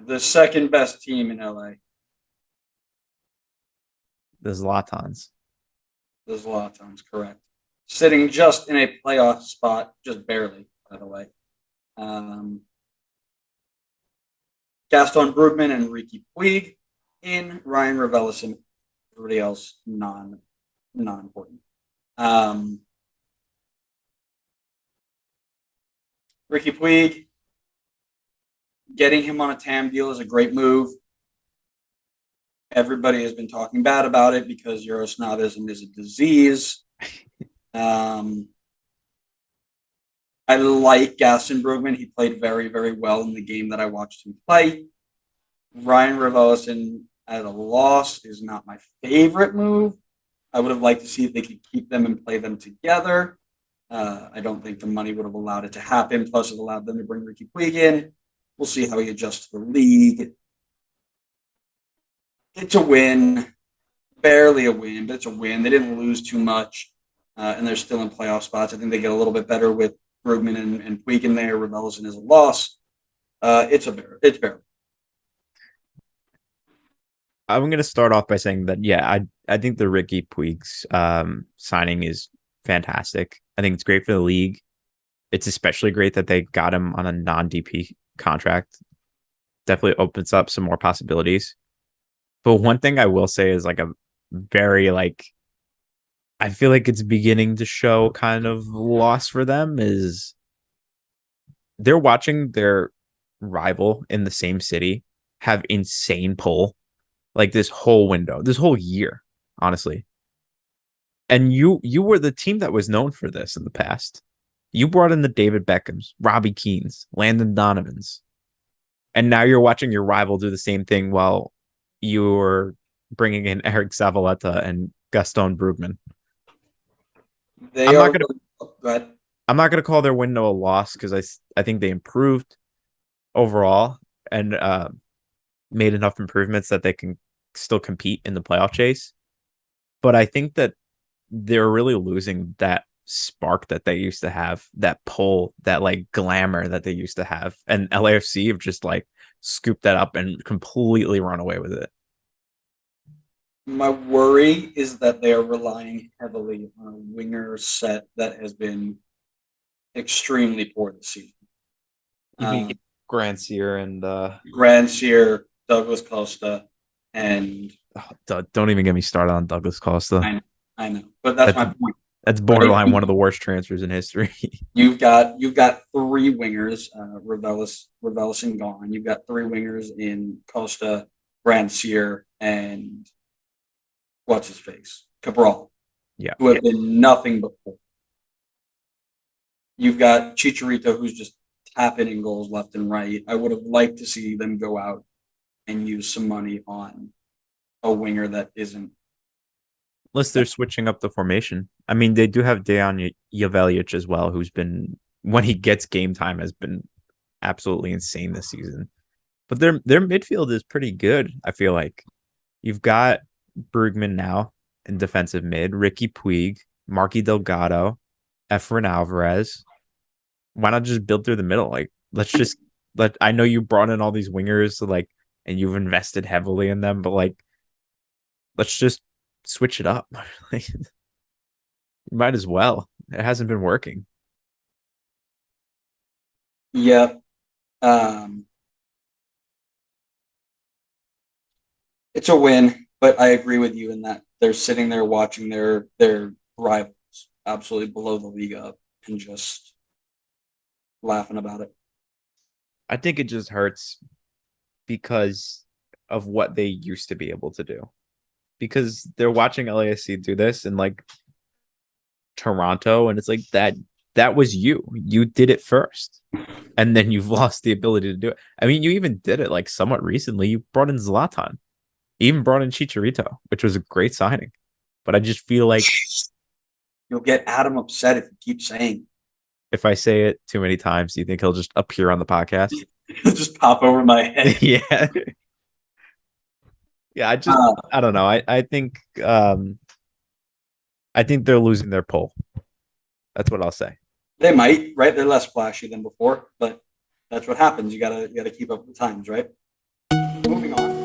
The second best team in LA. The Zlatans. The Zlatans, correct. Sitting just in a playoff spot, just barely, by the way. Um, Gaston Brugman and Ricky Puig in, Ryan Ravelis, everybody else non important. Ricky Puig, getting him on a TAM deal is a great move. Everybody has been talking bad about it because Eurosnovism is a disease. I like Gaston Brugman. He played very, very well in the game that I watched him play. Ryan Ravelis at a loss is not my favorite move. I would have liked to see if they could keep them and play them together. I don't think the money would have allowed it to happen. Plus, it allowed them to bring Ricky Puig in. We'll see how he adjusts to the league. It's a win, barely a win, but it's a win. They didn't lose too much, and they're still in playoff spots. I think they get a little bit better with Brugman and Puig in there. Rebellison is a loss. It's bearable. I'm going to start off by saying that, yeah, I think the Ricky Puig's signing is fantastic. I think it's great for the league. It's especially great that they got him on a non-DP contract. Definitely opens up some more possibilities. But one thing I will say is like a very I feel like it's beginning to show kind of loss for them is they're watching their rival in the same city have insane pull like this whole window, this whole year, honestly. And you were the team that was known for this in the past. You brought in the David Beckhams, Robbie Keanes, Landon Donovans. And now you're watching your rival do the same thing while you're bringing in Eric Zavaleta and Gaston Brugman. They I'm not are. gonna Go ahead. I'm not gonna call their window a loss because I think they improved overall and made enough improvements that they can still compete in the playoff chase. But I think that they're really losing that spark that they used to have, that pull, that like glamour that they used to have. And LAFC have just like scooped that up and completely run away with it. My worry is that they are relying heavily on a winger set that has been extremely poor this season. You mean Grand Sear and Grandsir, Douglas Costa, and don't even get me started on Douglas Costa. I know, but that's That's my point. that's Right? borderline one of the worst transfers in history. You've got three wingers, Revelis and gone. You've got three wingers in Costa, Grandsir, and what's his face, Cabral, Yeah. who have been nothing but poor. You've got Chicharito, who's just tapping in goals left and right. I would have liked to see them go out and use some money on a winger that isn't. Unless they're switching up the formation. I mean, they do have Dejan Javelic as well, who's been, when he gets game time, has been absolutely insane this season. But their midfield is pretty good, I feel like. You've got Brugman now in defensive mid, Ricky Puig, Marky Delgado, Efren Alvarez. Why not just build through the middle? Like, I know you brought in all these wingers, and you've invested heavily in them, but let's just switch it up. You might as well. It hasn't been working. Yeah. It's a win, but I agree with you in that they're sitting there watching their rivals absolutely blow the league up and just laughing about it. I think it just hurts because of what they used to be able to do. Because they're watching LASC do this and Toronto, and it's like that was you. You did it first. And then you've lost the ability to do it. I mean, you even did it somewhat recently. You brought in Zlatan. You even brought in Chicharito, which was a great signing. But I just feel like you'll get Adam upset if you keep saying. If I say it too many times, do you think he'll just appear on the podcast? He'll just pop over my head. Yeah. Yeah, I don't know. I think they're losing their pull. That's what I'll say. They might, right? They're less flashy than before, but that's what happens. You gotta keep up with the times, right? Moving on.